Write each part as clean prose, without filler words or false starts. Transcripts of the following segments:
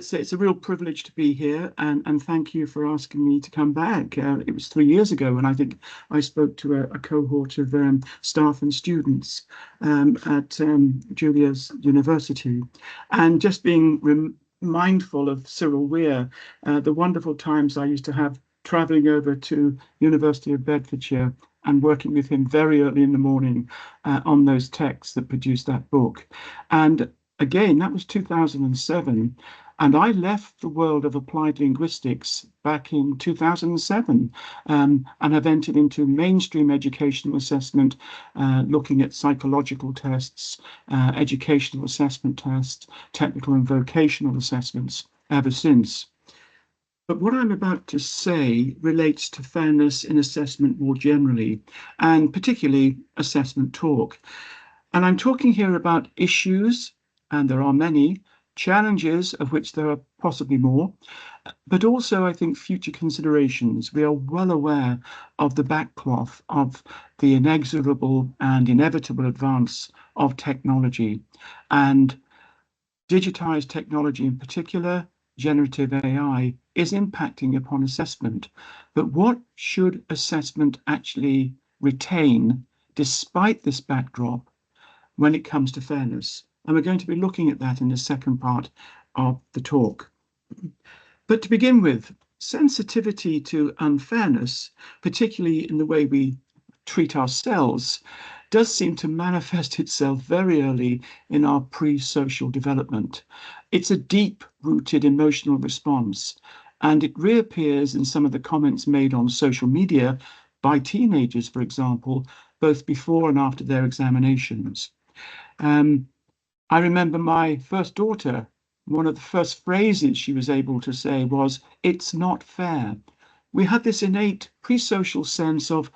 It's a real privilege to be here, and thank you for asking me to come back. It was 3 years ago, and I think I spoke to a cohort of staff and students at Julia's University, and just being mindful of Cyril Weir, the wonderful times I used to have traveling over to University of Bedfordshire and working with him very early in the morning on those texts that produced that book. And again, that was 2007. And I left the world of applied linguistics back in 2007 and have entered into mainstream educational assessment, looking at psychological tests, educational assessment tests, technical and vocational assessments ever since. But what I'm about to say relates to fairness in assessment more generally, and particularly assessment talk. And I'm talking here about issues, and there are many, challenges, of which there are possibly more, but also, I think, future considerations. We are well aware of the backcloth of the inexorable and inevitable advance of technology, and digitized technology in particular, generative AI, is impacting upon assessment. But what should assessment actually retain despite this backdrop when it comes to fairness? And we're going to be looking at that in the second part of the talk. But to begin with, sensitivity to unfairness, particularly in the way we treat ourselves, does seem to manifest itself very early in our pre-social development. It's a deep-rooted emotional response, and it reappears in some of the comments made on social media by teenagers, for example, both before and after their examinations. I remember my first daughter, one of the first phrases she was able to say was, "It's not fair." We had this innate pre-social sense of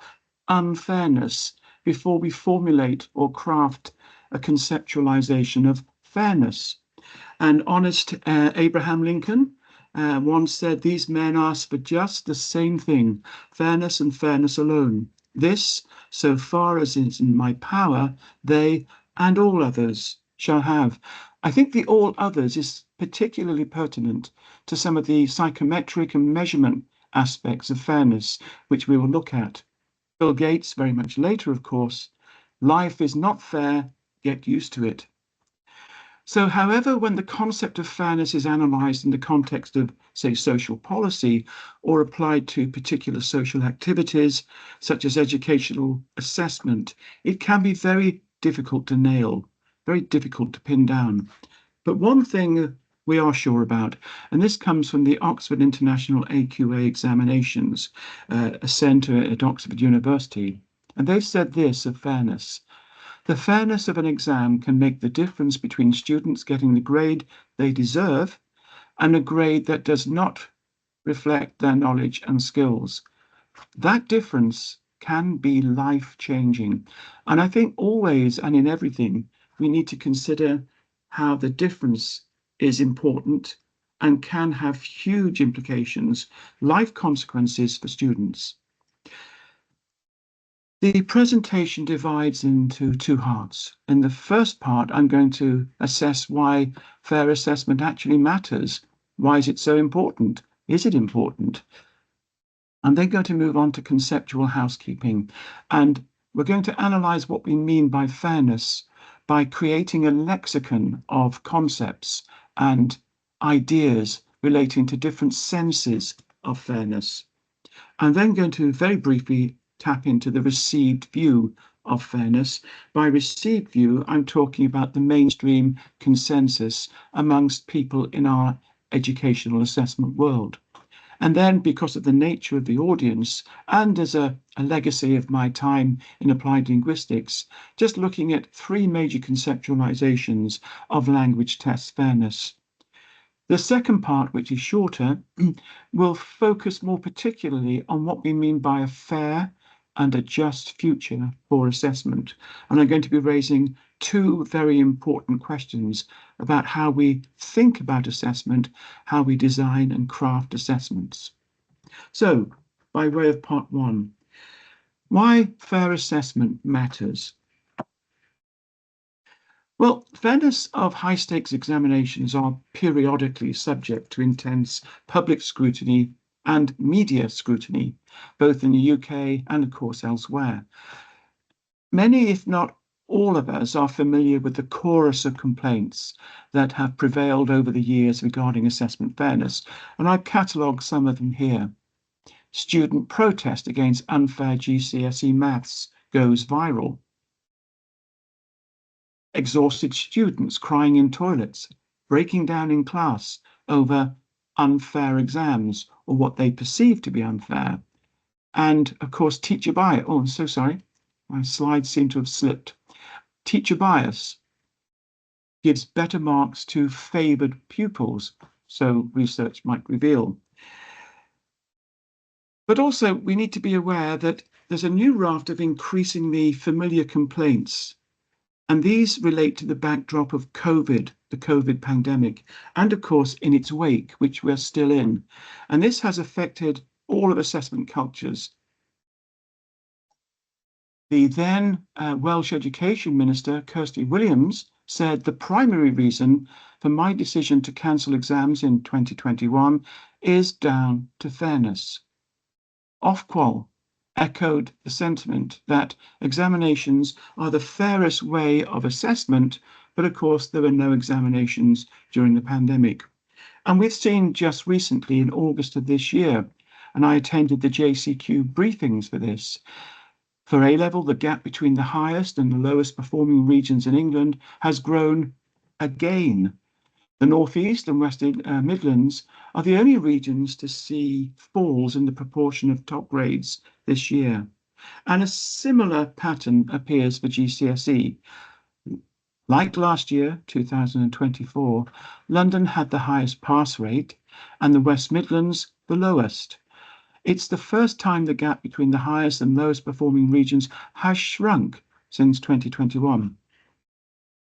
unfairness before we formulate or craft a conceptualization of fairness. And honest Abraham Lincoln once said, "These men ask for just the same thing, fairness and fairness alone. This, so far as is in my power, they and all others shall have." I think the all others is particularly pertinent to some of the psychometric and measurement aspects of fairness, which we will look at. Bill Gates, very much later, of course, "Life is not fair, get used to it." So, however, when the concept of fairness is analysed in the context of, say, social policy or applied to particular social activities, such as educational assessment, it can be very difficult to nail, very difficult to pin down. But one thing we are sure about, and this comes from the Oxford International AQA examinations, a centre at Oxford University, and they've said this of fairness: "The fairness of an exam can make the difference between students getting the grade they deserve and a grade that does not reflect their knowledge and skills. That difference can be life-changing." And I think always and in everything, we need to consider how the difference is important and can have huge implications, life consequences for students. The presentation divides into two halves. In the first part, I'm going to assess why fair assessment actually matters. Why is it so important? Is it important? I'm then going to move on to conceptual housekeeping, and we're going to analyze what we mean by fairness by creating a lexicon of concepts and ideas relating to different senses of fairness. I'm then going to very briefly tap into the received view of fairness. By received view, I'm talking about the mainstream consensus amongst people in our educational assessment world. And then, because of the nature of the audience and as a legacy of my time in applied linguistics, just looking at three major conceptualizations of language test fairness. The second part, which is shorter, will focus more particularly on what we mean by a fair and a just future for assessment. And I'm going to be raising two very important questions about how we think about assessment, how we design and craft assessments. So, by way of part one, why fair assessment matters. Well, fairness of high-stakes examinations are periodically subject to intense public scrutiny and media scrutiny, both in the UK and, of course, elsewhere. Many, if not all of us, are familiar with the chorus of complaints that have prevailed over the years regarding assessment fairness, and I've catalogued some of them here. Student protest against unfair GCSE maths goes viral. Exhausted students crying in toilets, breaking down in class over unfair exams or what they perceive to be unfair. And of course, teacher bias. Oh, I'm so sorry. My slides seem to have slipped. Teacher bias gives better marks to favored pupils, so research might reveal. But also, we need to be aware that there's a new raft of increasingly familiar complaints, and these relate to the backdrop of COVID, the COVID pandemic, and of course, in its wake, which we're still in. And this has affected all of assessment cultures. The then Welsh Education Minister, Kirsty Williams, said the primary reason for my decision to cancel exams in 2021 is down to fairness. Ofqual echoed the sentiment that examinations are the fairest way of assessment, but of course there were no examinations during the pandemic. And we've seen just recently in August of this year, and I attended the JCQ briefings for this. For A level, the gap between the highest and the lowest performing regions in England has grown again. The North East and West Midlands are the only regions to see falls in the proportion of top grades this year. And a similar pattern appears for GCSE. Like last year, 2024, London had the highest pass rate and the West Midlands the lowest. It's the first time the gap between the highest and lowest performing regions has shrunk since 2021.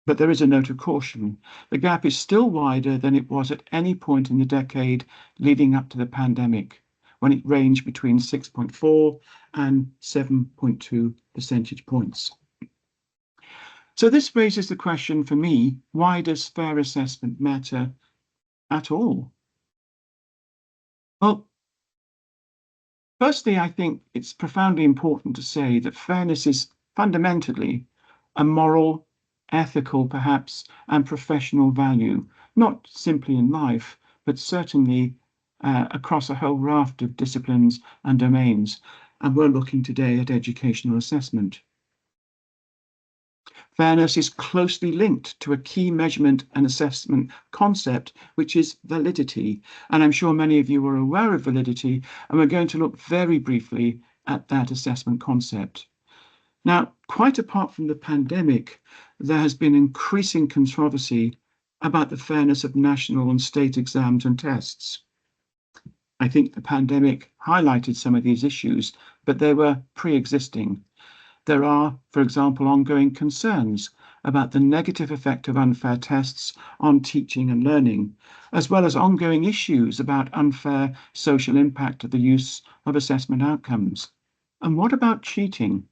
But there is a note of caution. The gap is still wider than it was at any point in the decade leading up to the pandemic, when it ranged between 6.4 and 7.2 percentage points. So this raises the question for me, why does fair assessment matter at all? Well, firstly, I think it's profoundly important to say that fairness is fundamentally a moral, ethical, perhaps, and professional value, not simply in life, but certainly across a whole raft of disciplines and domains. And we're looking today at educational assessment. Fairness is closely linked to a key measurement and assessment concept, which is validity. And I'm sure many of you are aware of validity, and we're going to look very briefly at that assessment concept. Now, quite apart from the pandemic, there has been increasing controversy about the fairness of national and state exams and tests. I think the pandemic highlighted some of these issues, but they were pre-existing. There are, for example, ongoing concerns about the negative effect of unfair tests on teaching and learning, as well as ongoing issues about unfair social impact of the use of assessment outcomes. And what about cheating?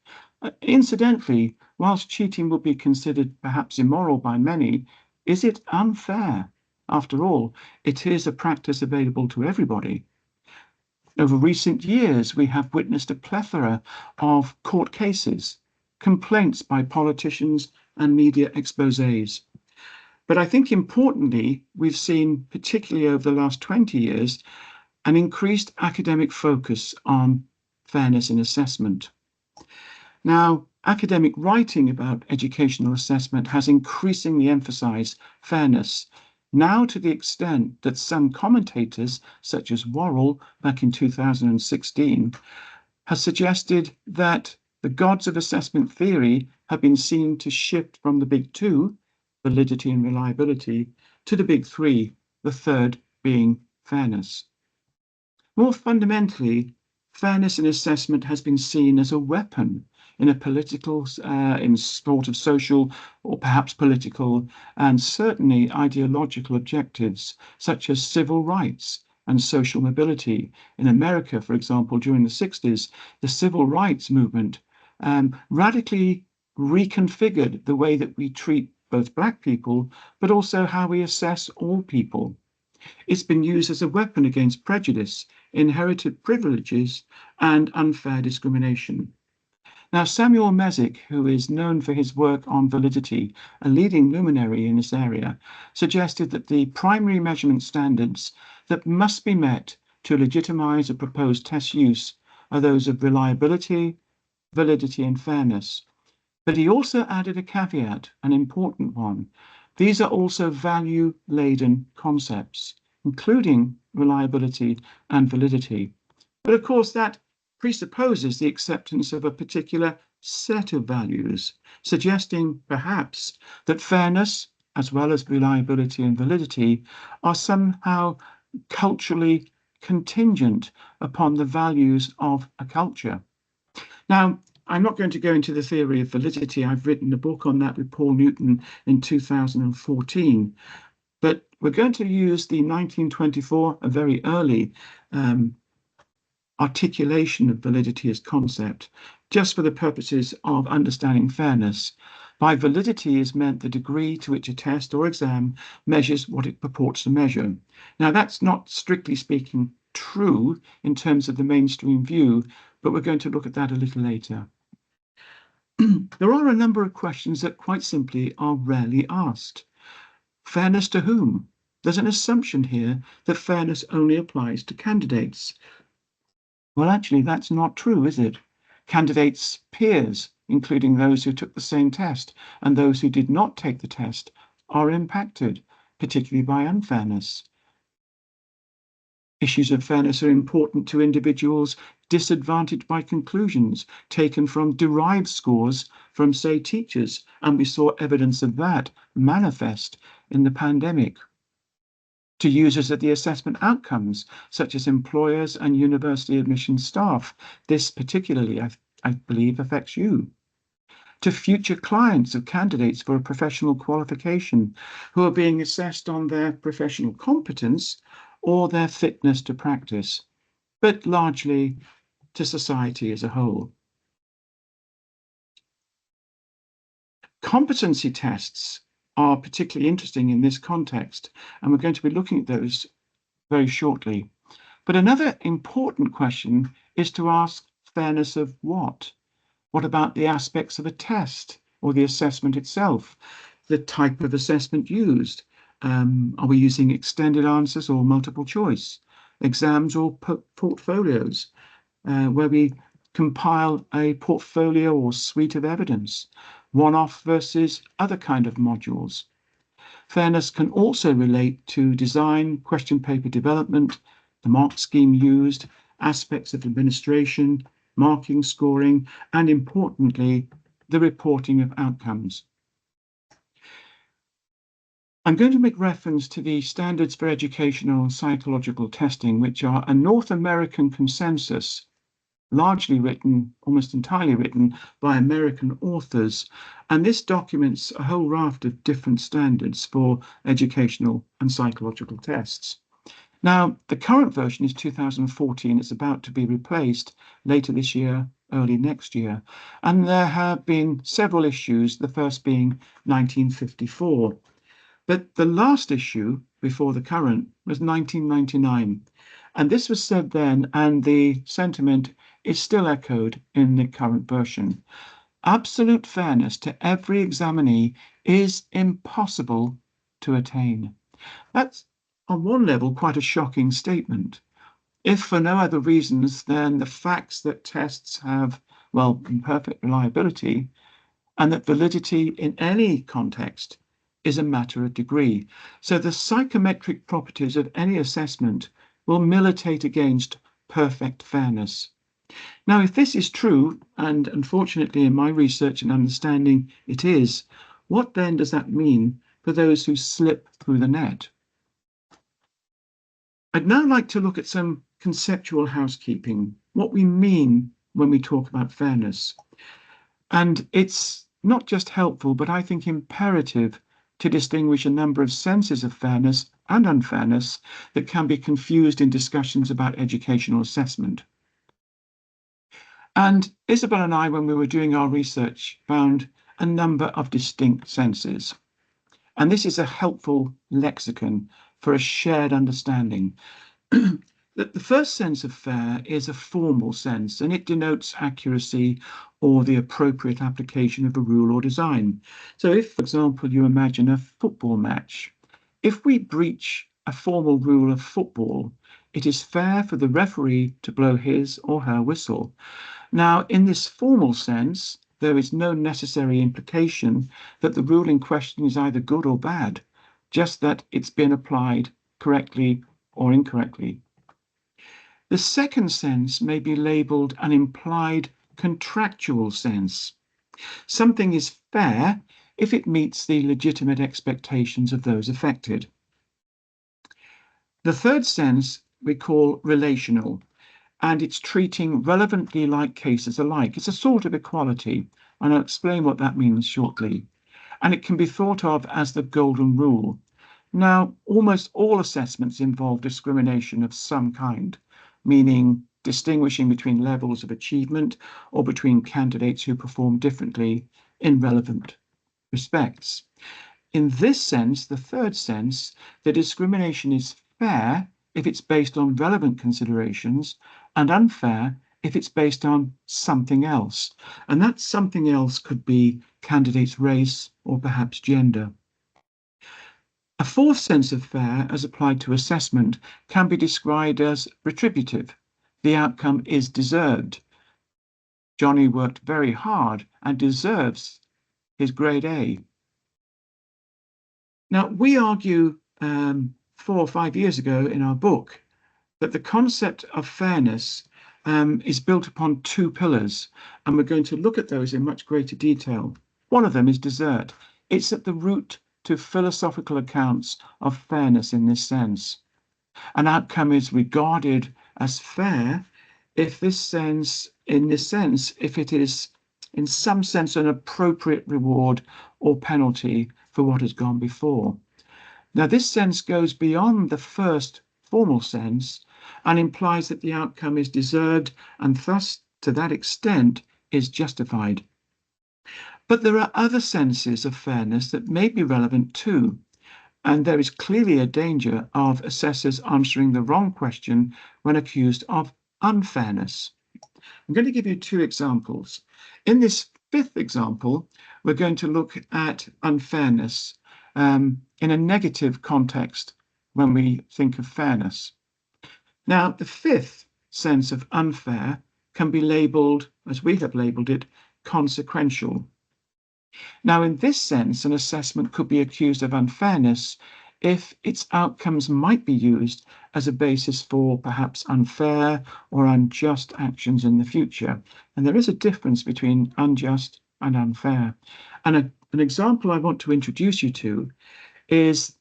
Incidentally, whilst cheating will be considered perhaps immoral by many, is it unfair? After all, it is a practice available to everybody. Over recent years, we have witnessed a plethora of court cases, complaints by politicians, and media exposés. But I think importantly, we've seen, particularly over the last 20 years, an increased academic focus on fairness in assessment. Now, academic writing about educational assessment has increasingly emphasized fairness, now to the extent that some commentators, such as Worrell back in 2016, has suggested that the gods of assessment theory have been seen to shift from the big two, validity and reliability, to the big three, the third being fairness. More fundamentally, fairness in assessment has been seen as a weapon in a political, in sort of social, or perhaps political, and certainly ideological objectives, such as civil rights and social mobility. In America, for example, during the 60s, the civil rights movement radically reconfigured the way that we treat both Black people, but also how we assess all people. It's been used as a weapon against prejudice, inherited privileges, and unfair discrimination. Now, Samuel Mesick, who is known for his work on validity, a leading luminary in this area, suggested that the primary measurement standards that must be met to legitimize a proposed test use are those of reliability, validity, and fairness. But he also added a caveat, an important one. These are also value-laden concepts, including reliability and validity. But of course, that presupposes the acceptance of a particular set of values, suggesting perhaps that fairness, as well as reliability and validity, are somehow culturally contingent upon the values of a culture. Now, I'm not going to go into the theory of validity. I've written a book on that with Paul Newton in 2014. But we're going to use the 1924, a very early articulation of validity as concept, just for the purposes of understanding fairness. By validity is meant the degree to which a test or exam measures what it purports to measure. Now, that's not strictly speaking true in terms of the mainstream view, but we're going to look at that a little later. There are a number of questions that quite simply are rarely asked. Fairness to whom? There's an assumption here that fairness only applies to candidates. Well, actually, that's not true, is it? Candidates' peers, including those who took the same test and those who did not take the test, are impacted, particularly by unfairness. Issues of fairness are important to individuals disadvantaged by conclusions taken from derived scores from, say, teachers, and we saw evidence of that manifest in the pandemic. To users of the assessment outcomes, such as employers and university admission staff, this particularly, I believe, affects you. To future clients of candidates for a professional qualification who are being assessed on their professional competence or their fitness to practice, but largely to society as a whole. Competency tests are particularly interesting in this context, and we're going to be looking at those very shortly. But another important question is to ask fairness of what? What about the aspects of a test or the assessment itself? The type of assessment used? Are we using extended answers or multiple choice? Exams or portfolios, where we compile a portfolio or suite of evidence, one-off versus other kind of modules. Fairness can also relate to design, question paper development, the mark scheme used, aspects of administration, marking, scoring, and importantly, the reporting of outcomes. I'm going to make reference to the Standards for Educational and Psychological Testing, which are a North American consensus, largely written, almost entirely written by American authors. And this documents a whole raft of different standards for educational and psychological tests. Now, the current version is 2014. It's about to be replaced later this year, early next year. And there have been several issues, the first being 1954. But the last issue before the current was 1999. And this was said then, and the sentiment is still echoed in the current version. Absolute fairness to every examinee is impossible to attain. That's, on one level, quite a shocking statement. If for no other reasons than the facts that tests have, well, imperfect reliability, and that validity in any context is a matter of degree. So the psychometric properties of any assessment will militate against perfect fairness. Now, if this is true, and unfortunately in my research and understanding it is, what then does that mean for those who slip through the net? I'd now like to look at some conceptual housekeeping, what we mean when we talk about fairness. And it's not just helpful, but I think imperative to distinguish a number of senses of fairness and unfairness that can be confused in discussions about educational assessment. And Isabel and I, when we were doing our research, found a number of distinct senses. And this is a helpful lexicon for a shared understanding. The first sense of fair is a formal sense, and it denotes accuracy or the appropriate application of a rule or design. So if, for example, you imagine a football match, if we breach a formal rule of football, it is fair for the referee to blow his or her whistle. Now, in this formal sense, there is no necessary implication that the rule in question is either good or bad, just that it's been applied correctly or incorrectly. The second sense may be labeled an implied contractual sense. Something is fair if it meets the legitimate expectations of those affected. The third sense we call relational, and it's treating relevantly like cases alike. It's a sort of equality, and I'll explain what that means shortly. And it can be thought of as the golden rule. Now, almost all assessments involve discrimination of some kind, meaning distinguishing between levels of achievement or between candidates who perform differently in relevant respects. In this sense, the third sense, the discrimination is fair if it's based on relevant considerations and unfair if it's based on something else. And that something else could be candidates' race or perhaps gender. A fourth sense of fair, as applied to assessment, can be described as retributive. The outcome is deserved. Johnny worked very hard and deserves his grade A. Now, we argue 4 or 5 years ago in our book that the concept of fairness is built upon two pillars, and we're going to look at those in much greater detail. One of them is desert. It's at the root to philosophical accounts of fairness in this sense. An outcome is regarded as fair if in this sense, if it is in some sense an appropriate reward or penalty for what has gone before. Now, this sense goes beyond the first formal sense and implies that the outcome is deserved and thus, to that extent, is justified. But there are other senses of fairness that may be relevant too, and there is clearly a danger of assessors answering the wrong question when accused of unfairness. I'm going to give you two examples. In this fifth example, we're going to look at unfairness in a negative context when we think of fairness. Now, the fifth sense of unfair can be labeled, as we have labeled it, consequential. Now, in this sense, an assessment could be accused of unfairness if its outcomes might be used as a basis for perhaps unfair or unjust actions in the future. And there is a difference between unjust and unfair. And an example I want to introduce you to is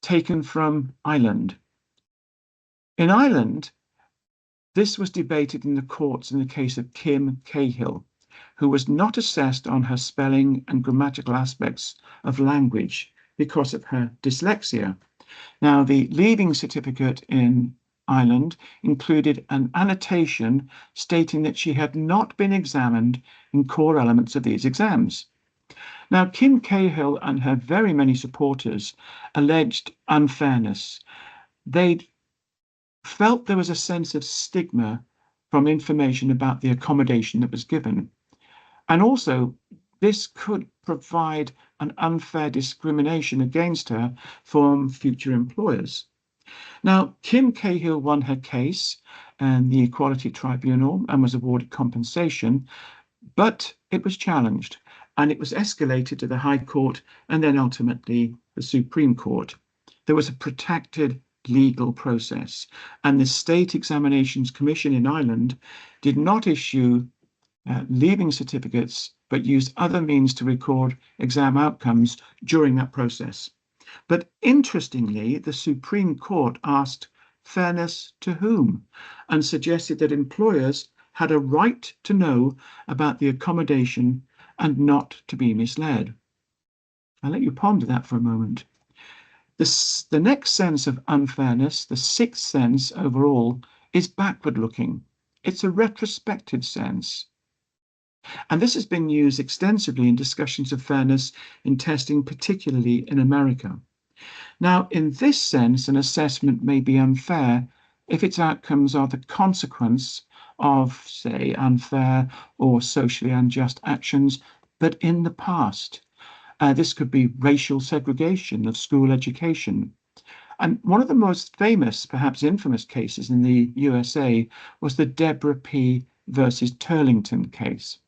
taken from Ireland. In Ireland, this was debated in the courts in the case of Kim Cahill, who was not assessed on her spelling and grammatical aspects of language because of her dyslexia. Now, the leaving certificate in Ireland included an annotation stating that she had not been examined in core elements of these exams. Now, Kim Cahill and her very many supporters alleged unfairness. They felt there was a sense of stigma from information about the accommodation that was given. And also, this could provide an unfair discrimination against her from future employers. Now, Kim Cahill won her case in the Equality Tribunal and was awarded compensation, but it was challenged and it was escalated to the High Court and then ultimately the Supreme Court. There was a protracted legal process, and the State Examinations Commission in Ireland did not issue leaving certificates, but used other means to record exam outcomes during that process. But interestingly, the Supreme Court asked fairness to whom and suggested that employers had a right to know about the accommodation and not to be misled. I'll let you ponder that for a moment. The next sense of unfairness, the sixth sense overall, is backward looking. It's a retrospective sense. And this has been used extensively in discussions of fairness in testing, particularly in America. Now, in this sense, an assessment may be unfair if its outcomes are the consequence of, say, unfair or socially unjust actions, but in the past. This could be racial segregation of school education. And one of the most famous, perhaps infamous cases in the USA was the Deborah P. versus Turlington case,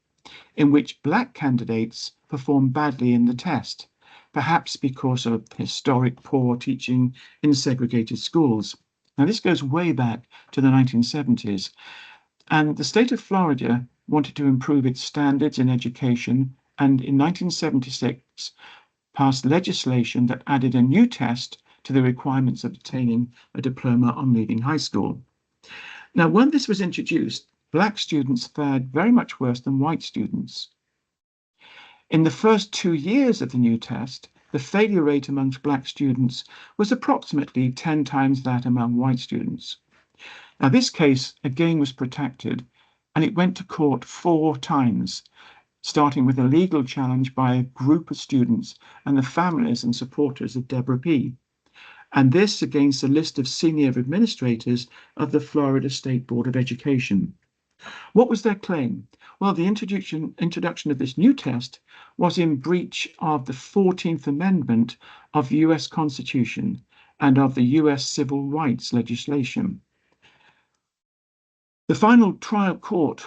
in which black candidates performed badly in the test, perhaps because of historic poor teaching in segregated schools. Now, this goes way back to the 1970s, and the state of Florida wanted to improve its standards in education, and in 1976 passed legislation that added a new test to the requirements of obtaining a diploma on leaving high school. Now, when this was introduced, black students fared very much worse than white students. In the first 2 years of the new test, the failure rate amongst black students was approximately 10 times that among white students. Now, this case again was protected, and it went to court 4 times, starting with a legal challenge by a group of students and the families and supporters of Deborah P. And this against a list of senior administrators of the Florida State Board of Education. What was their claim? Well, the introduction of this new test was in breach of the 14th Amendment of the US Constitution and of the US civil rights legislation. The final trial court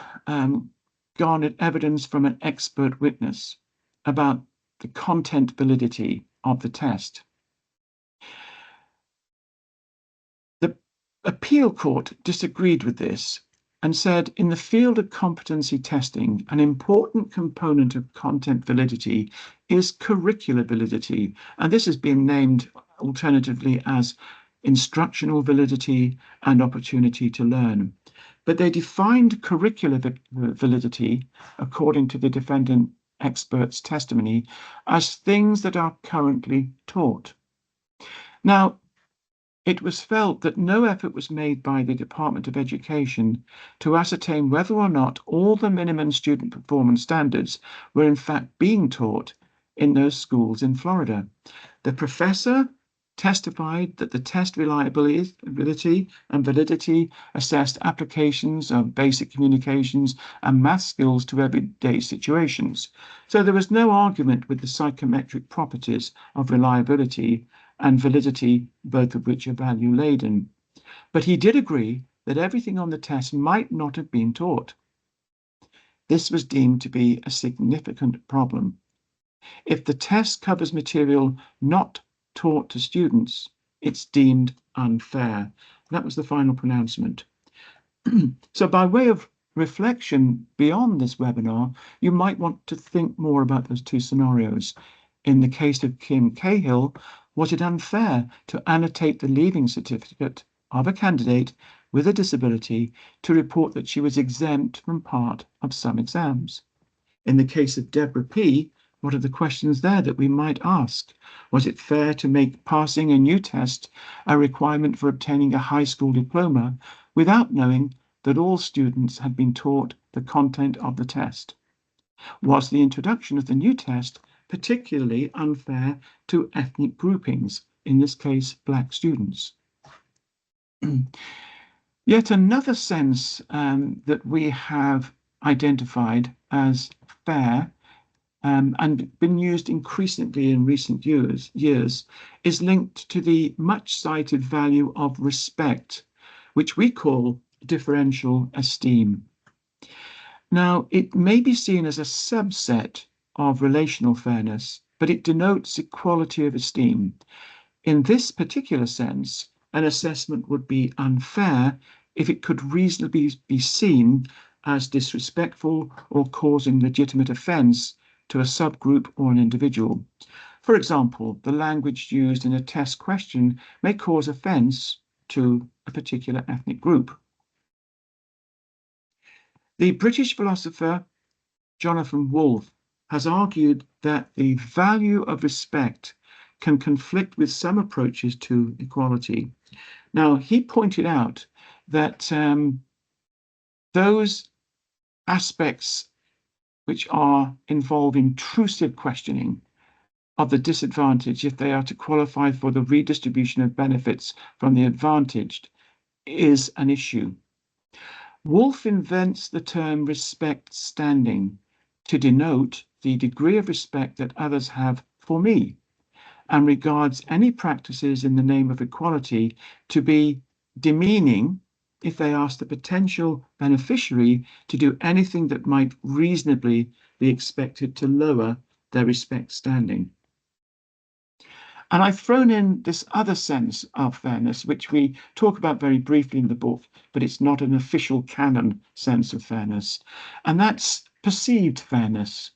garnered evidence from an expert witness about the content validity of the test. The appeal court disagreed with this and said, in the field of competency testing, an important component of content validity is curricular validity, and this has been named alternatively as instructional validity and opportunity to learn. But they defined curricular validity, according to the defendant expert's testimony, as things that are currently taught. Now, it was felt that no effort was made by the Department of Education to ascertain whether or not all the minimum student performance standards were in fact being taught in those schools in Florida. The professor testified that the test reliability and validity assessed applications of basic communications and math skills to everyday situations. So there was no argument with the psychometric properties of reliability and validity, both of which are value laden. But he did agree that everything on the test might not have been taught. This was deemed to be a significant problem. If the test covers material not taught to students, it's deemed unfair. That was the final pronouncement. So by way of reflection beyond this webinar, you might want to think more about those two scenarios. In the case of Kim Cahill, was it unfair to annotate the leaving certificate of a candidate with a disability to report that she was exempt from part of some exams? In the case of Deborah P., what are the questions there that we might ask? Was it fair to make passing a new test a requirement for obtaining a high school diploma without knowing that all students had been taught the content of the test? Was the introduction of the new test particularly unfair to ethnic groupings, in this case, black students? Yet another sense that we have identified as fair and been used increasingly in recent years is linked to the much cited value of respect, which we call differential esteem. Now, it may be seen as a subset of relational fairness, but it denotes equality of esteem. In this particular sense, an assessment would be unfair if it could reasonably be seen as disrespectful or causing legitimate offense to a subgroup or an individual. For example, the language used in a test question may cause offense to a particular ethnic group. The British philosopher Jonathan Wolff has argued that the value of respect can conflict with some approaches to equality. Now, he pointed out that those aspects which involve intrusive questioning of the disadvantaged if they are to qualify for the redistribution of benefits from the advantaged, is an issue. Woolf invents the term respect standing to denote the degree of respect that others have for me, and regards any practices in the name of equality to be demeaning if they ask the potential beneficiary to do anything that might reasonably be expected to lower their respect standing. And I've thrown in this other sense of fairness, which we talk about very briefly in the book, but it's not an official canon sense of fairness, and that's perceived fairness.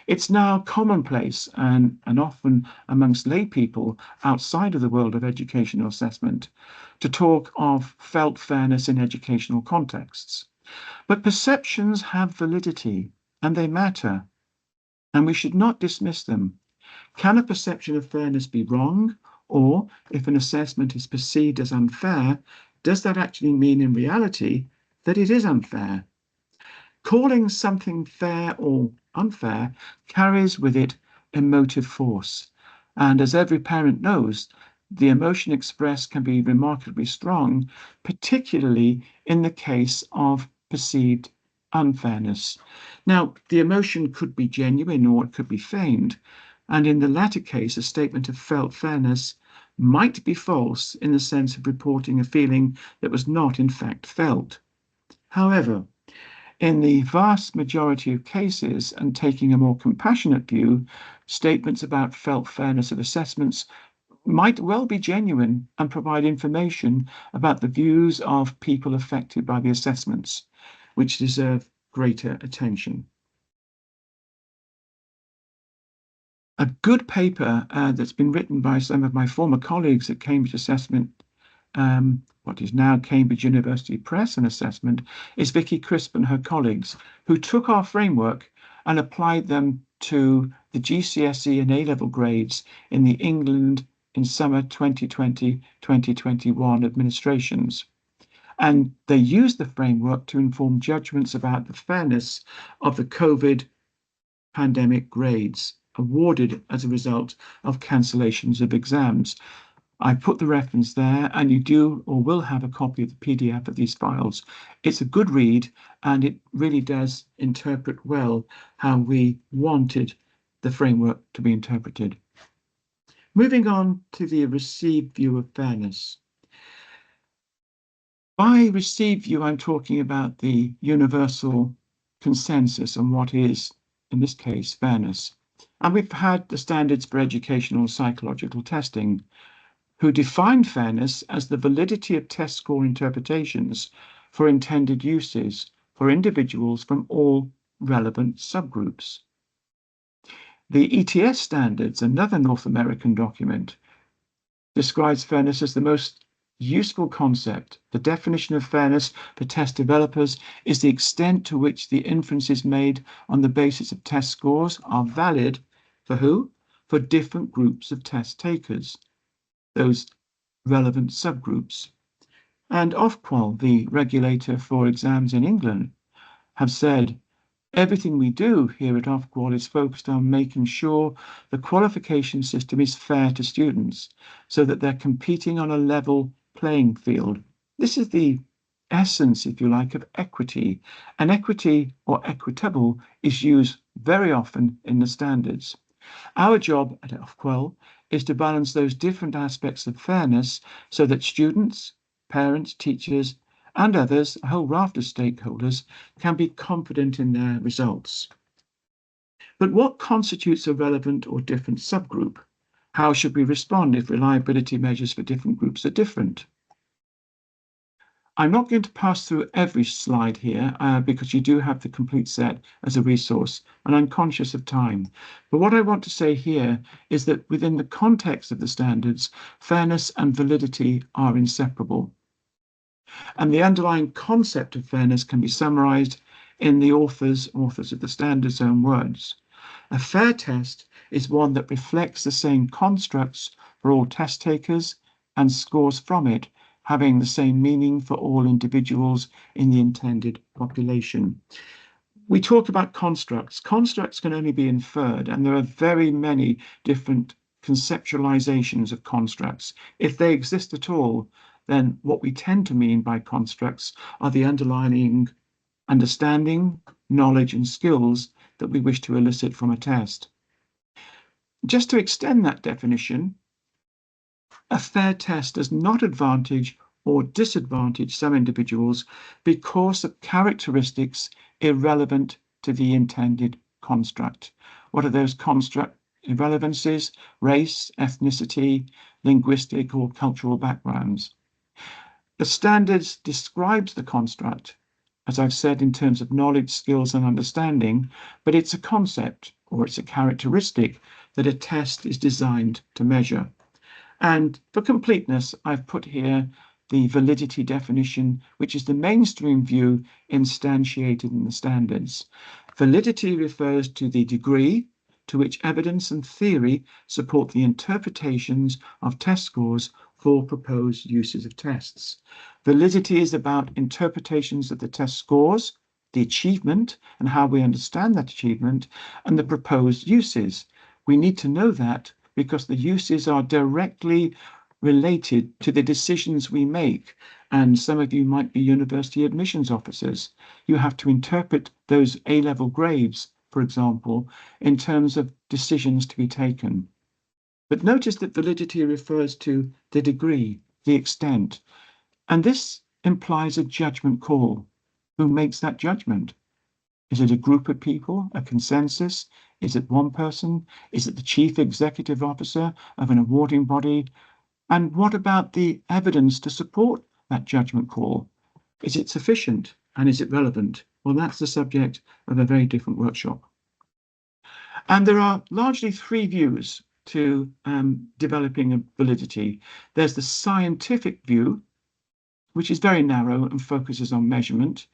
It's now commonplace and often amongst lay people outside of the world of educational assessment to talk of felt fairness in educational contexts. But perceptions have validity and they matter, and we should not dismiss them. Can a perception of fairness be wrong? Or if an assessment is perceived as unfair, does that actually mean in reality that it is unfair? Calling something fair or unfair carries with it emotive force. And as every parent knows, the emotion expressed can be remarkably strong, particularly in the case of perceived unfairness. Now, the emotion could be genuine or it could be feigned. And in the latter case, a statement of felt fairness might be false in the sense of reporting a feeling that was not in fact felt. However, in the vast majority of cases, and taking a more compassionate view, statements about felt fairness of assessments might well be genuine and provide information about the views of people affected by the assessments, which deserve greater attention. A good paper that's been written by some of my former colleagues at Cambridge Assessment, what is now Cambridge University Press and Assessment, is Vicky Crisp and her colleagues, who took our framework and applied them to the GCSE and A-level grades in the England in summer 2020-2021 administrations. And they used the framework to inform judgments about the fairness of the COVID pandemic grades awarded as a result of cancellations of exams. I put the reference there, and you do or will have a copy of the PDF of these files. It's a good read, and it really does interpret well how we wanted the framework to be interpreted. Moving on to the received view of fairness. By received view, I'm talking about the universal consensus on what is, in this case, fairness. And we've had the standards for educational and psychological testing, who define fairness as the validity of test score interpretations for intended uses for individuals from all relevant subgroups. The ETS standards, another North American document, describes fairness as the most useful concept. The definition of fairness for test developers is the extent to which the inferences made on the basis of test scores are valid for who? For different groups of test takers, those relevant subgroups. And Ofqual, the regulator for exams in England, have said everything we do here at Ofqual is focused on making sure the qualification system is fair to students so that they're competing on a level playing field. This is the essence, if you like, of equity. And equity or equitable is used very often in the standards. Our job at Ofqual is to balance those different aspects of fairness so that students, parents, teachers, and others, a whole raft of stakeholders, can be confident in their results. But what constitutes a relevant or different subgroup? How should we respond if reliability measures for different groups are different? I'm not going to pass through every slide here because you do have the complete set as a resource, and I'm conscious of time. But what I want to say here is that within the context of the standards, fairness and validity are inseparable. And the underlying concept of fairness can be summarized in the authors of the standards' own words. A fair test is one that reflects the same constructs for all test takers and scores from it having the same meaning for all individuals in the intended population. We talk about constructs. Constructs can only be inferred, and there are very many different conceptualizations of constructs. If they exist at all, then what we tend to mean by constructs are the underlying understanding, knowledge, and skills that we wish to elicit from a test. Just to extend that definition, a fair test does not advantage or disadvantage some individuals because of characteristics irrelevant to the intended construct. What are those construct irrelevances? Race, ethnicity, linguistic or cultural backgrounds. The standards describes the construct, as I've said, in terms of knowledge, skills, and understanding, but it's a concept or it's a characteristic that a test is designed to measure. And for completeness, I've put here the validity definition, which is the mainstream view instantiated in the standards. Validity refers to the degree to which evidence and theory support the interpretations of test scores for proposed uses of tests. Validity is about interpretations of the test scores, the achievement, and how we understand that achievement, and the proposed uses. We need to know that because the uses are directly related to the decisions we make. And some of you might be university admissions officers. You have to interpret those A-level grades, for example, in terms of decisions to be taken. But notice that validity refers to the degree, the extent, and this implies a judgment call. Who makes that judgment? Is it a group of people, a consensus? Is it one person? Is it the chief executive officer of an awarding body? And what about the evidence to support that judgment call? Is it sufficient and is it relevant? Well, that's the subject of a very different workshop. And there are largely three views to developing a validity. There's the scientific view, which is very narrow and focuses on measurement.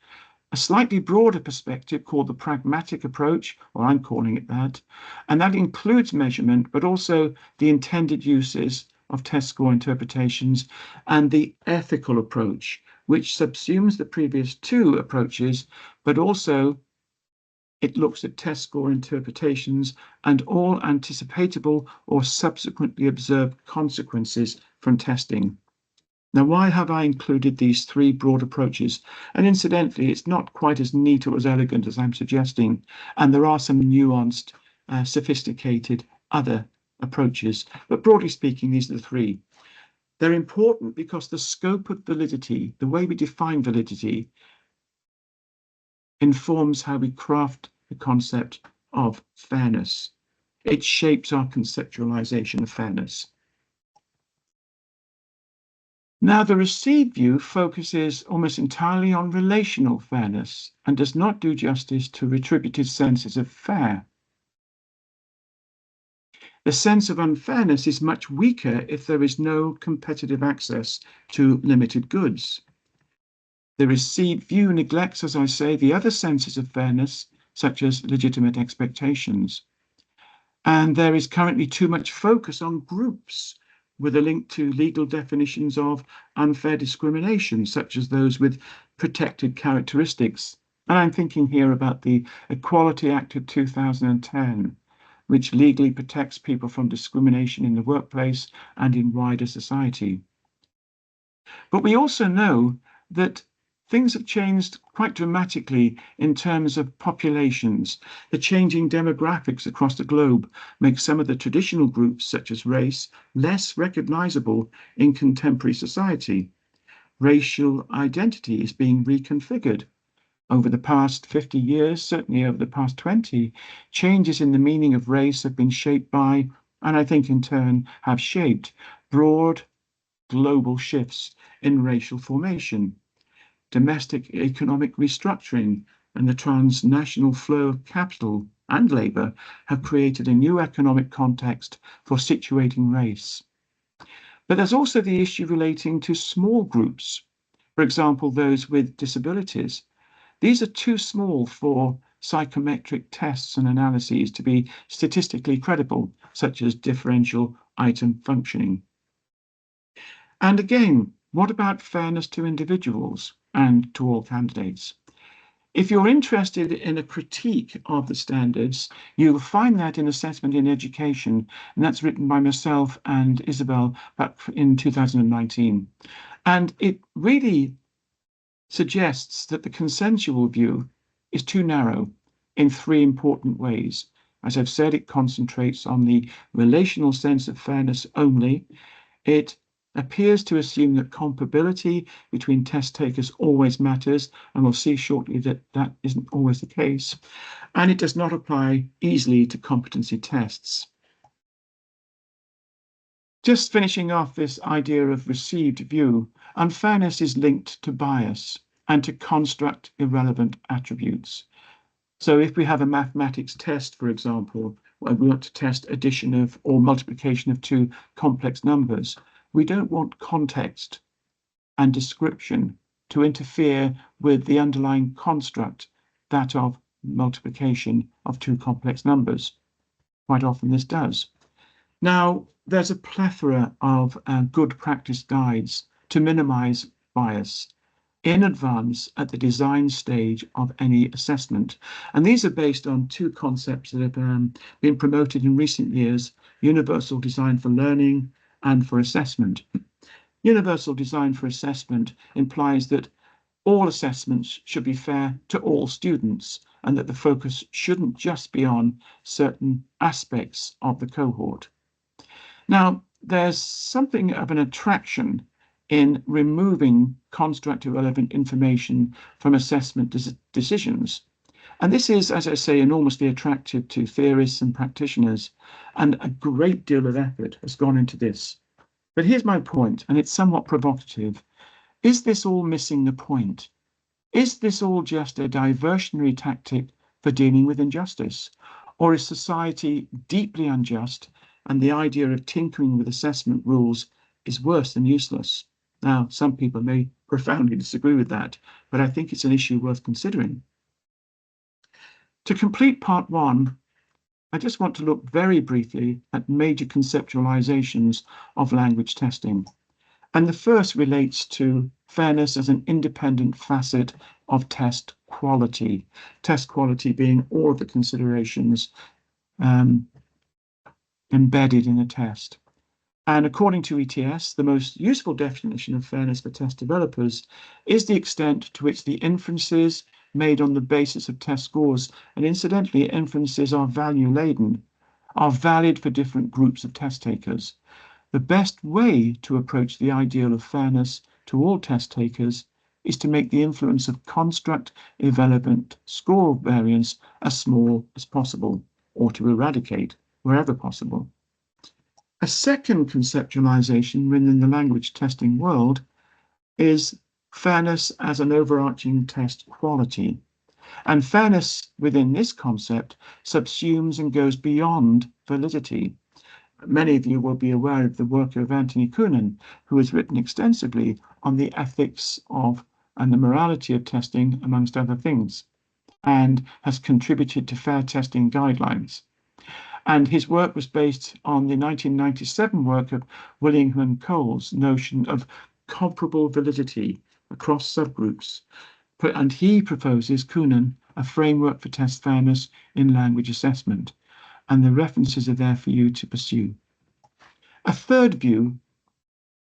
A slightly broader perspective called the pragmatic approach, or I'm calling it that, and that includes measurement, but also the intended uses of test score interpretations, and the ethical approach, which subsumes the previous two approaches, but also it looks at test score interpretations and all anticipatable or subsequently observed consequences from testing. Now, why have I included these three broad approaches? And incidentally, it's not quite as neat or as elegant as I'm suggesting, and there are some nuanced, sophisticated other approaches. But broadly speaking, these are the three. They're important because the scope of validity, the way we define validity, informs how we craft the concept of fairness. It shapes our conceptualization of fairness. Now, the received view focuses almost entirely on relational fairness and does not do justice to retributive senses of fair. The sense of unfairness is much weaker if there is no competitive access to limited goods. The received view neglects, as I say, the other senses of fairness, such as legitimate expectations. And there is currently too much focus on groups with a link to legal definitions of unfair discrimination, such as those with protected characteristics. And I'm thinking here about the Equality Act of 2010, which legally protects people from discrimination in the workplace and in wider society. But we also know that things have changed quite dramatically in terms of populations. The changing demographics across the globe make some of the traditional groups, such as race, less recognizable in contemporary society. Racial identity is being reconfigured. Over the past 50 years, certainly over the past 20, changes in the meaning of race have been shaped by, and I think in turn have shaped, broad global shifts in racial formation. Domestic economic restructuring and the transnational flow of capital and labour have created a new economic context for situating race. But there's also the issue relating to small groups, for example, those with disabilities. These are too small for psychometric tests and analyses to be statistically credible, such as differential item functioning. And again, what about fairness to individuals and to all candidates? If you're interested in a critique of the standards, you'll find that in Assessment in Education, and that's written by myself and Isabel back in 2019. And it really suggests that the consensual view is too narrow in three important ways. As I've said, it concentrates on the relational sense of fairness only. It appears to assume that comparability between test takers always matters, and we'll see shortly that that isn't always the case. And it does not apply easily to competency tests. Just finishing off this idea of received view, unfairness is linked to bias and to construct irrelevant attributes. So if we have a mathematics test, for example, where we want to test addition of or multiplication of two complex numbers, we don't want context and description to interfere with the underlying construct, that of multiplication of two complex numbers. Quite often this does. Now, there's a plethora of good practice guides to minimize bias in advance at the design stage of any assessment. And these are based on two concepts that have been promoted in recent years: universal design for learning and for assessment. Universal design for assessment implies that all assessments should be fair to all students and that the focus shouldn't just be on certain aspects of the cohort. Now, there's something of an attraction in removing construct irrelevant information from assessment decisions. And this is, as I say, enormously attractive to theorists and practitioners, and a great deal of effort has gone into this. But here's my point, and it's somewhat provocative. Is this all missing the point? Is this all just a diversionary tactic for dealing with injustice? Or is society deeply unjust and the idea of tinkering with assessment rules is worse than useless? Now, some people may profoundly disagree with that, but I think it's an issue worth considering. To complete part one, I just want to look very briefly at major conceptualizations of language testing. And the first relates to fairness as an independent facet of test quality being all of the considerations embedded in a test. And according to ETS, the most useful definition of fairness for test developers is the extent to which the inferences made on the basis of test scores, and incidentally, inferences are value-laden, are valid for different groups of test takers. The best way to approach the ideal of fairness to all test takers is to make the influence of construct irrelevant score variance as small as possible, or to eradicate wherever possible. A second conceptualization within the language testing world is fairness as an overarching test quality. And fairness within this concept subsumes and goes beyond validity. Many of you will be aware of the work of Anthony Koonin, who has written extensively on the ethics of and the morality of testing, amongst other things, and has contributed to fair testing guidelines. And his work was based on the 1997 work of Willingham and Cole's notion of comparable validity across subgroups. And he proposes, Koonin, a framework for test fairness in language assessment. And the references are there for you to pursue. A third view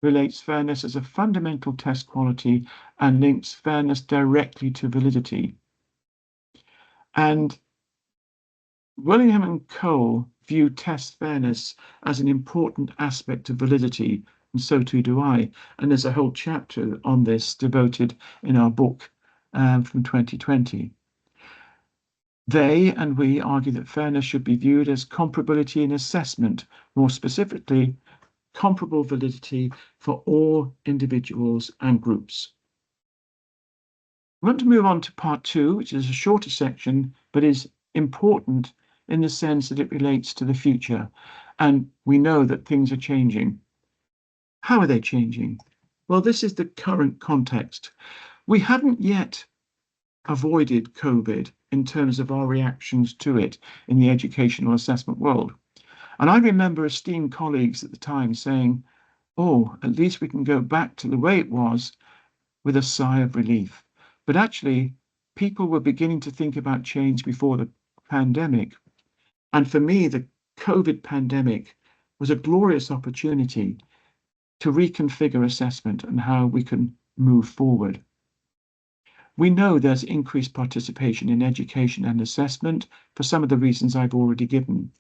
relates fairness as a fundamental test quality and links fairness directly to validity. And Willingham and Cole view test fairness as an important aspect of validity, and so too do I. And there's a whole chapter on this devoted in our book from 2020. They and we argue that fairness should be viewed as comparability in assessment, more specifically, comparable validity for all individuals and groups. I want to move on to part two, which is a shorter section, but is important in the sense that it relates to the future. And we know that things are changing. How are they changing? Well, this is the current context. We haven't yet avoided COVID in terms of our reactions to it in the educational assessment world. And I remember esteemed colleagues at the time saying, oh, at least we can go back to the way it was, with a sigh of relief. But actually, people were beginning to think about change before the pandemic. And for me, the COVID pandemic was a glorious opportunity to reconfigure assessment and how we can move forward. We know there's increased participation in education and assessment for some of the reasons I've already given.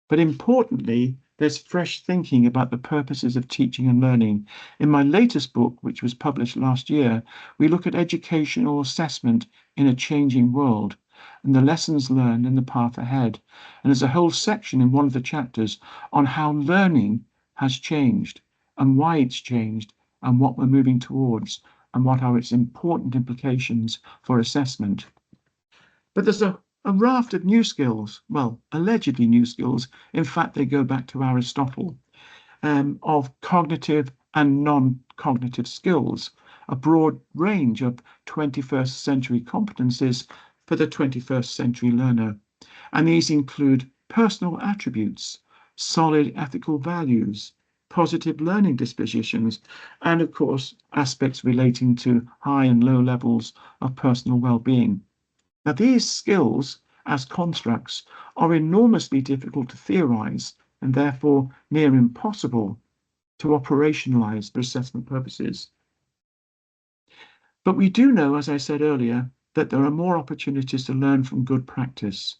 But importantly, there's fresh thinking about the purposes of teaching and learning. In my latest book, which was published last year, we look at educational assessment in a changing world and the lessons learned and the path ahead. And there's a whole section in one of the chapters on how learning has changed and why it's changed and what we're moving towards and what are its important implications for assessment. But there's a raft of new skills, well, allegedly new skills. In fact, they go back to Aristotle, of cognitive and non-cognitive skills, a broad range of 21st century competencies for the 21st century learner. And these include personal attributes, solid ethical values, positive learning dispositions, and of course, aspects relating to high and low levels of personal well-being. Now, these skills as constructs are enormously difficult to theorize and therefore near impossible to operationalize for assessment purposes. But we do know, as I said earlier, that there are more opportunities to learn from good practice.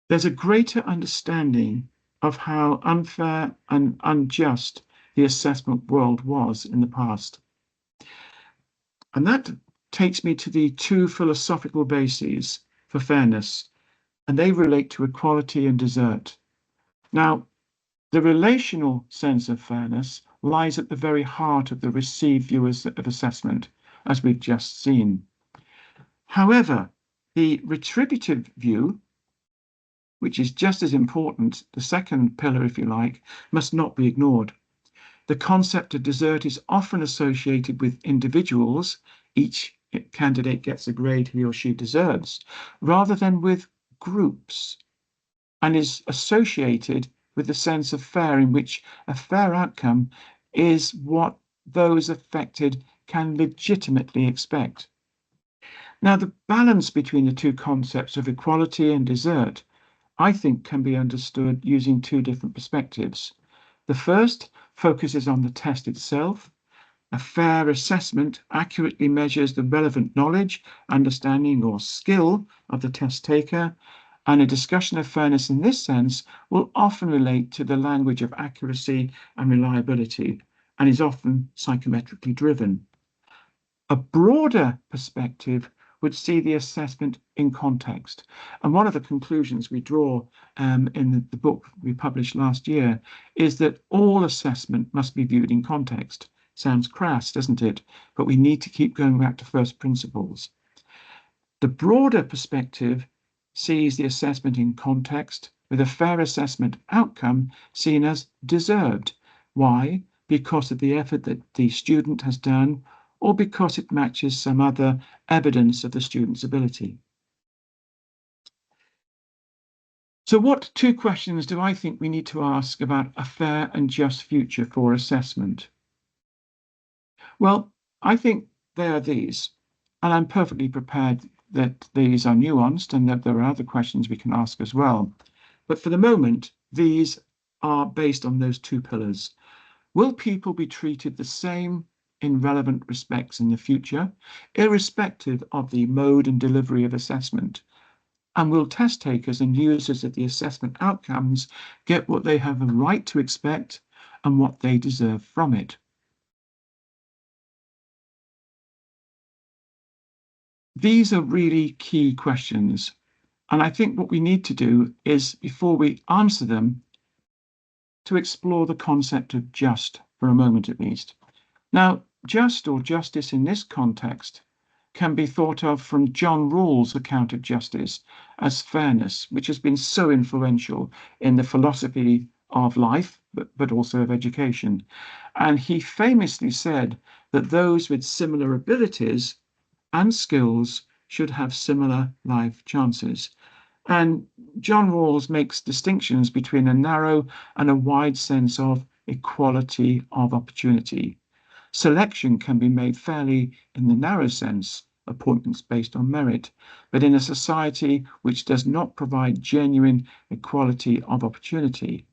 There's a greater understanding of how unfair and unjust the assessment world was in the past. And that takes me to the two philosophical bases for fairness, and they relate to equality and desert. Now, the relational sense of fairness lies at the very heart of the received view of assessment, as we've just seen. However, the retributive view, which is just as important, the second pillar, if you like, must not be ignored. The concept of desert is often associated with individuals. Each candidate gets a grade he or she deserves, rather than with groups, and is associated with the sense of fair, in which a fair outcome is what those affected can legitimately expect. Now, the balance between the two concepts of equality and desert, I think, can be understood using two different perspectives. The first focuses on the test itself. A fair assessment accurately measures the relevant knowledge, understanding, or skill of the test taker, and a discussion of fairness in this sense will often relate to the language of accuracy and reliability, and is often psychometrically driven. A broader perspective would see the assessment in context. And one of the conclusions we draw in the book we published last year is that all assessment must be viewed in context. Sounds crass, doesn't it? But we need to keep going back to first principles. The broader perspective sees the assessment in context, with a fair assessment outcome seen as deserved. Why? Because of the effort that the student has done, or because it matches some other evidence of the student's ability. So what two questions do I think we need to ask about a fair and just future for assessment? Well, I think they are these, and I'm perfectly prepared that these are nuanced and that there are other questions we can ask as well. But for the moment, these are based on those two pillars. Will people be treated the same in relevant respects in the future, irrespective of the mode and delivery of assessment? And will test takers and users of the assessment outcomes get what they have a right to expect and what they deserve from it? These are really key questions. And I think what we need to do is, before we answer them, to explore the concept of just for a moment at least. Now, just or justice in this context can be thought of from John Rawls' account of justice as fairness, which has been so influential in the philosophy of life, but also of education. And he famously said that those with similar abilities and skills should have similar life chances. And John Rawls makes distinctions between a narrow and a wide sense of equality of opportunity. Selection can be made fairly in the narrow sense, appointments based on merit, but in a society which does not provide genuine equality of opportunity.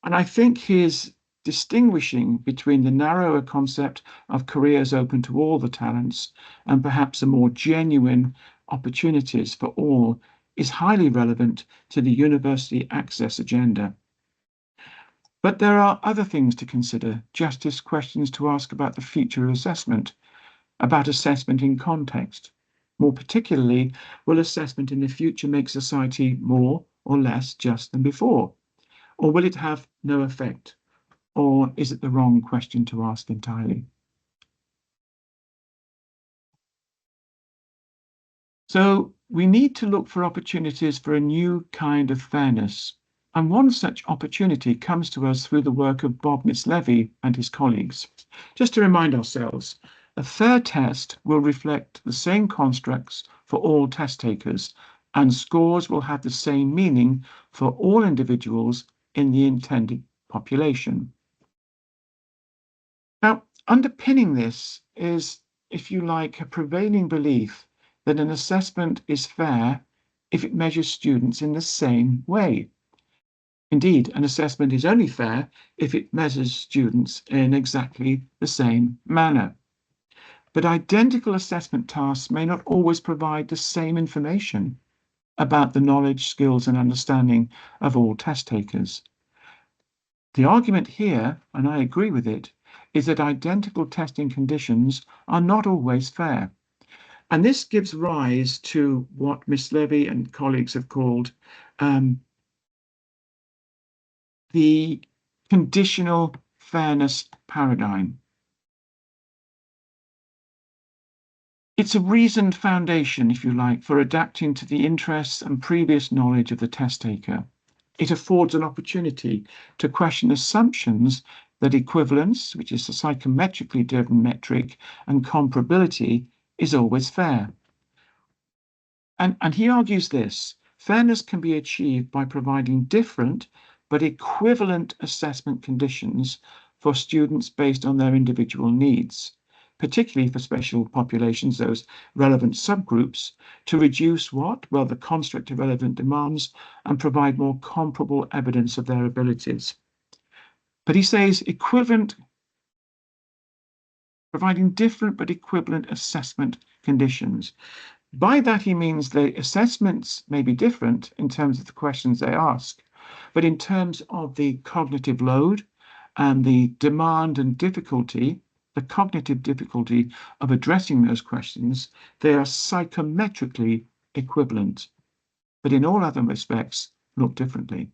And I think he's distinguishing between the narrower concept of careers open to all the talents and perhaps a more genuine opportunities for all is highly relevant to the university access agenda. But there are other things to consider, just as questions to ask about the future of assessment, about assessment in context. More particularly, will assessment in the future make society more or less just than before? Or will it have no effect? Or is it the wrong question to ask entirely? So we need to look for opportunities for a new kind of fairness. And one such opportunity comes to us through the work of Bob Mislevy and his colleagues. Just to remind ourselves, a fair test will reflect the same constructs for all test takers, and scores will have the same meaning for all individuals in the intended population. Now, underpinning this is, if you like, a prevailing belief that an assessment is fair if it measures students in the same way. Indeed, an assessment is only fair if it measures students in exactly the same manner. But identical assessment tasks may not always provide the same information about the knowledge, skills, and understanding of all test takers. The argument here, and I agree with it, is that identical testing conditions are not always fair. And this gives rise to what Miss Levy and colleagues have called the conditional fairness paradigm. It's a reasoned foundation, if you like, for adapting to the interests and previous knowledge of the test taker. It affords an opportunity to question assumptions that equivalence, which is a psychometrically driven metric, and comparability is always fair. And he argues this: fairness can be achieved by providing different but equivalent assessment conditions for students based on their individual needs, particularly for special populations, those relevant subgroups, to reduce what? Well, the construct of relevant demands and provide more comparable evidence of their abilities. But he says equivalent, providing different but equivalent assessment conditions. By that, he means the assessments may be different in terms of the questions they ask, but in terms of the cognitive load and the demand and difficulty, the cognitive difficulty of addressing those questions, they are psychometrically equivalent, but in all other respects look differently.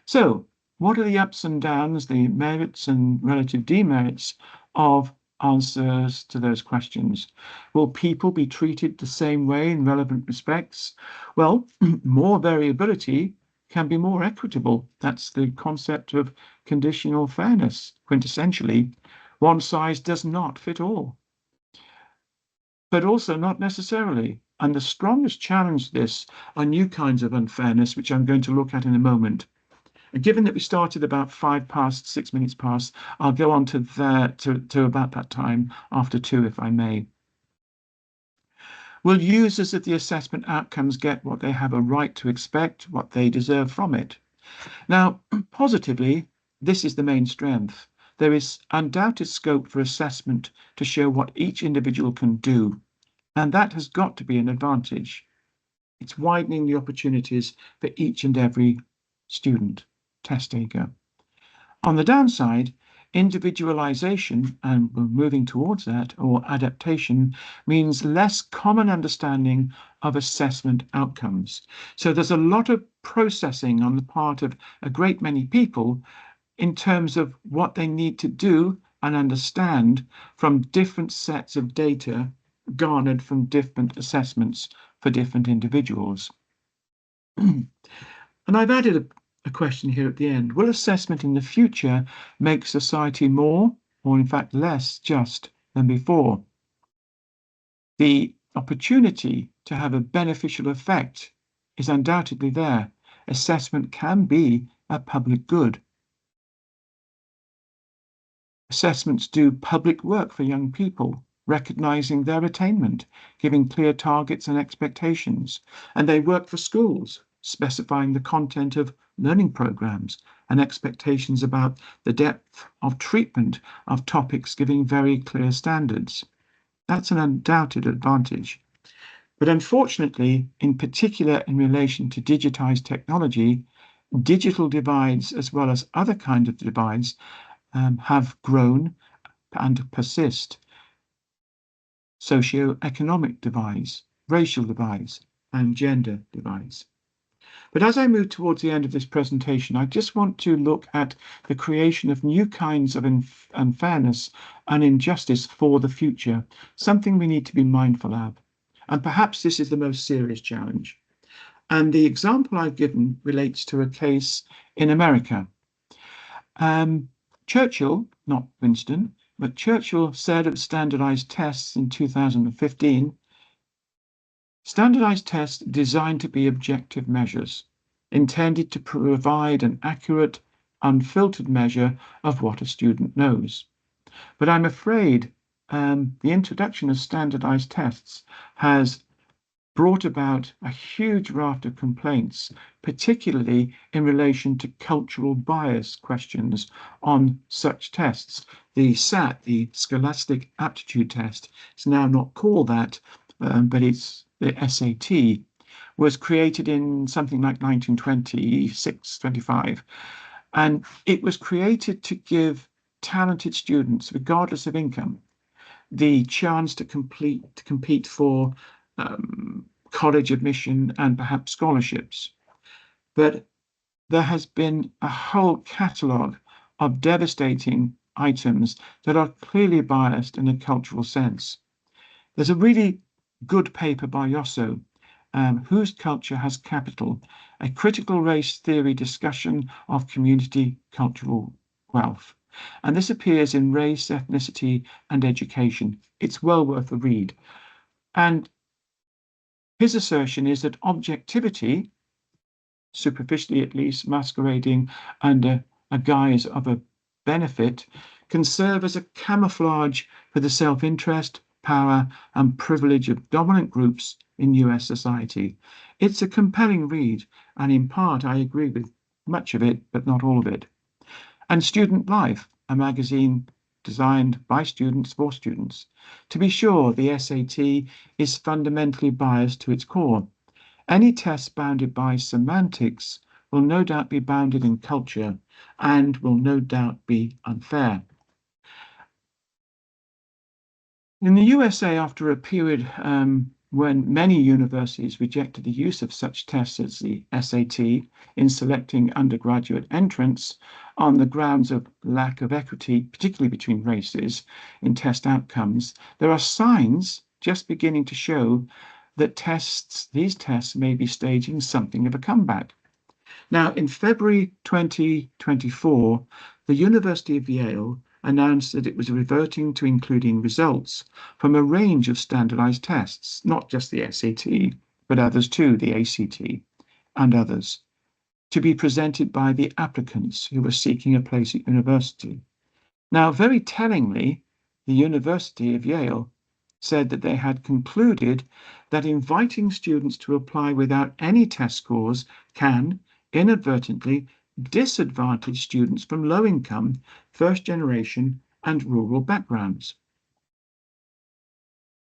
So, what are the ups and downs, the merits and relative demerits of answers to those questions? Will people be treated the same way in relevant respects? Well, more variability can be more equitable. That's the concept of conditional fairness. Quintessentially, one size does not fit all, but also not necessarily. And the strongest challenge to this are new kinds of unfairness, which I'm going to look at in a moment. And given that we started about 6 minutes past, I'll go on to that to about that time after 2, if I may. Will users of the assessment outcomes get what they have a right to expect, what they deserve from it? Now, positively, this is the main strength. There is undoubted scope for assessment to show what each individual can do, and that has got to be an advantage. It's widening the opportunities for each and every student, test taker. On the downside, individualization, and we're moving towards that, or adaptation, means less common understanding of assessment outcomes. So there's a lot of processing on the part of a great many people in terms of what they need to do and understand from different sets of data garnered from different assessments for different individuals. And I've added a question here at the end. Will assessment in the future make society more, or in fact less, just than before? The opportunity to have a beneficial effect is undoubtedly there. Assessment can be a public good. Assessments do public work for young people, recognizing their attainment, giving clear targets and expectations. And they work for schools, specifying the content of learning programs and expectations about the depth of treatment of topics, giving very clear standards. That's an undoubted advantage. But unfortunately, in particular in relation to digitized technology, digital divides as well as other kinds of divides have grown and persist. Socio-economic divides, racial divides, and gender divides. But as I move towards the end of this presentation, I just want to look at the creation of new kinds of unfairness and injustice for the future, something we need to be mindful of. And perhaps this is the most serious challenge. And the example I've given relates to a case in America. Churchill, not Winston, but Churchill said of standardized tests in 2015, standardized tests designed to be objective measures, intended to provide an accurate, unfiltered measure of what a student knows. But I'm afraid the introduction of standardized tests has brought about a huge raft of complaints, particularly in relation to cultural bias questions on such tests. The SAT, the Scholastic Aptitude Test, is now not called that, but it's the SAT, was created in something like 1926, 25. And it was created to give talented students, regardless of income, the chance to compete for college admission and perhaps scholarships. But there has been a whole catalogue of devastating items that are clearly biased in a cultural sense. There's a really good paper by Yosso, Whose Culture Has Capital, a critical race theory discussion of community cultural wealth. And this appears in Race, Ethnicity and Education. It's well worth a read. And his assertion is that objectivity, superficially at least masquerading under a guise of a benefit, can serve as a camouflage for the self-interest, power, and privilege of dominant groups in US society. It's a compelling read, and in part I agree with much of it, but not all of it. And Student Life, a magazine designed by students for students. To be sure, the SAT is fundamentally biased to its core. Any test bounded by semantics will no doubt be bounded in culture and will no doubt be unfair. In the USA, after a period when many universities rejected the use of such tests as the SAT in selecting undergraduate entrants on the grounds of lack of equity, particularly between races, in test outcomes, there are signs just beginning to show that these tests may be staging something of a comeback. Now, in February 2024, the University of Yale announced that it was reverting to including results from a range of standardized tests, not just the SAT, but others too, the ACT and others, to be presented by the applicants who were seeking a place at university. Now, very tellingly, the University of Yale said that they had concluded that inviting students to apply without any test scores can inadvertently disadvantage students from low-income, first-generation, and rural backgrounds.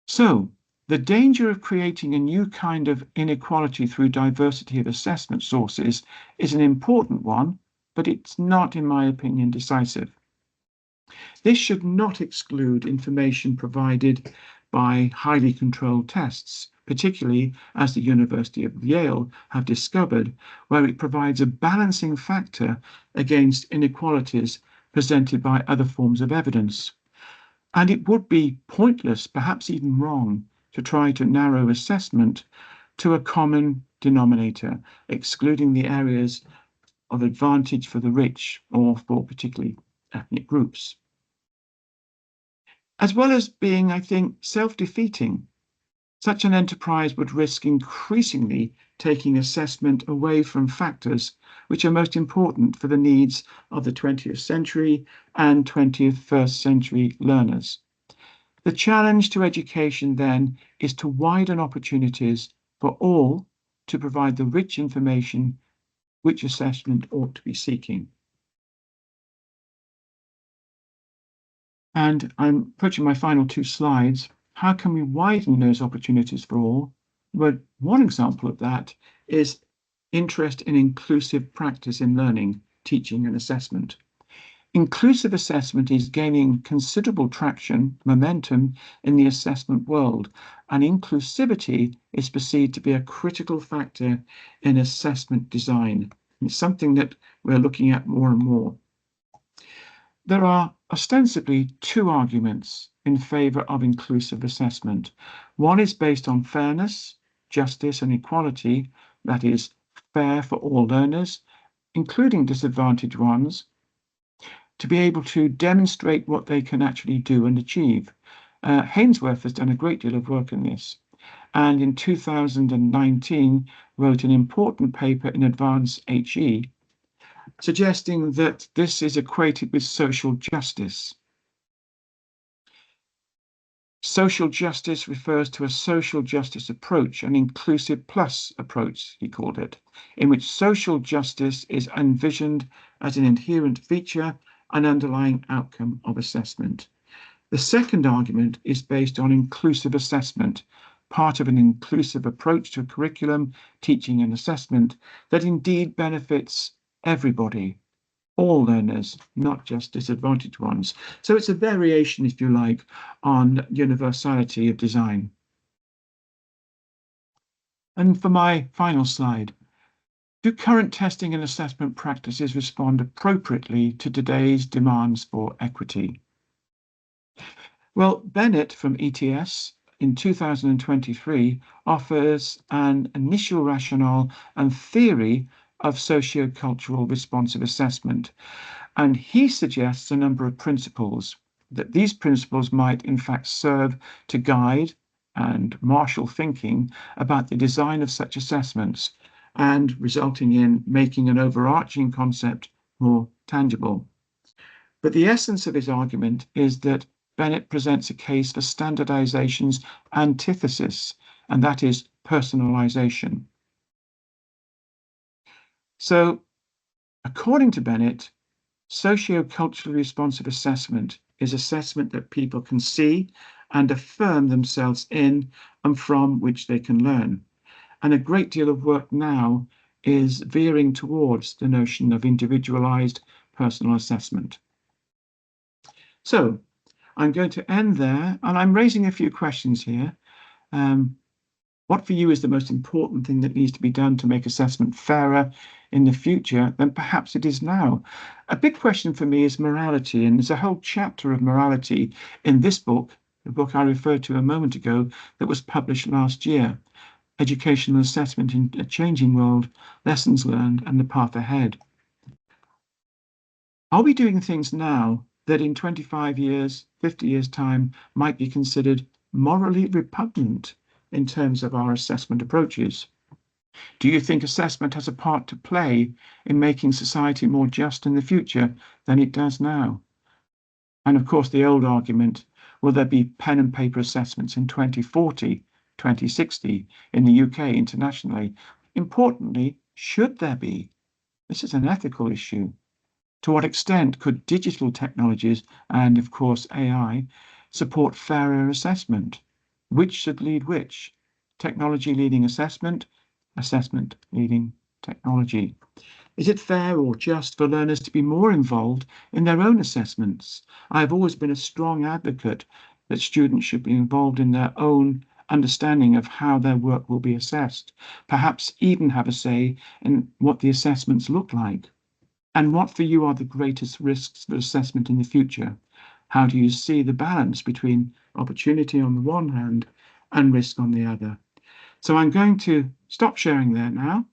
So, the danger of creating a new kind of inequality through diversity of assessment sources is an important one, but it's not, in my opinion, decisive. This should not exclude information provided by highly controlled tests, particularly as the University of Yale have discovered, where it provides a balancing factor against inequalities presented by other forms of evidence. And it would be pointless, perhaps even wrong, to try to narrow assessment to a common denominator, excluding the areas of advantage for the rich or for particularly ethnic groups. As well as being, I think, self-defeating, Such an enterprise would risk increasingly taking assessment away from factors which are most important for the needs of the 20th century and 21st century learners. The challenge to education then is to widen opportunities for all to provide the rich information which assessment ought to be seeking. And I'm approaching my final two slides. How can we widen those opportunities for all? Well, one example of that is interest in inclusive practice in learning, teaching, and assessment. Inclusive assessment is gaining considerable traction, momentum in the assessment world, and inclusivity is perceived to be a critical factor in assessment design. It's something that we're looking at more and more. There are ostensibly two arguments in favour of inclusive assessment. One is based on fairness, justice, and equality, that is, fair for all learners, including disadvantaged ones, to be able to demonstrate what they can actually do and achieve. Hainsworth has done a great deal of work in this, and in 2019 wrote an important paper in Advance HE suggesting that this is equated with social justice. Social justice refers to a social justice approach, an inclusive plus approach, he called it, in which social justice is envisioned as an inherent feature, an underlying outcome of assessment. The second argument is based on inclusive assessment, part of an inclusive approach to curriculum, teaching, and assessment that indeed benefits everybody, all learners, not just disadvantaged ones. So it's a variation, if you like, on universality of design. And for my final slide, do current testing and assessment practices respond appropriately to today's demands for equity? Well, Bennett from ETS in 2023 offers an initial rationale and theory of sociocultural responsive assessment. And he suggests a number of principles, that these principles might in fact serve to guide and marshal thinking about the design of such assessments and resulting in making an overarching concept more tangible. But the essence of his argument is that Bennett presents a case for standardization's antithesis, and that is personalization. So, according to Bennett, socioculturally responsive assessment is assessment that people can see and affirm themselves in and from which they can learn. And a great deal of work now is veering towards the notion of individualized personal assessment. So I'm going to end there, and I'm raising a few questions here. What for you is the most important thing that needs to be done to make assessment fairer in the future than perhaps it is now? A big question for me is morality, and there's a whole chapter of morality in this book, the book I referred to a moment ago, that was published last year, Educational Assessment in a Changing World, Lessons Learned and the Path Ahead. Are we doing things now that in 25 years, 50 years' time might be considered morally repugnant in terms of our assessment approaches? Do you think assessment has a part to play in making society more just in the future than it does now? And of course, the old argument, will there be pen and paper assessments in 2040, 2060 in the UK internationally? Importantly, should there be? This is an ethical issue. To what extent could digital technologies and, of course, AI support fairer assessment? Which should lead which? Technology leading assessment, assessment leading technology. Is it fair or just for learners to be more involved in their own assessments? I've always been a strong advocate that students should be involved in their own understanding of how their work will be assessed, perhaps even have a say in what the assessments look like. And what for you are the greatest risks for assessment in the future? How do you see the balance between opportunity on the one hand and risk on the other? So I'm going to stop sharing there now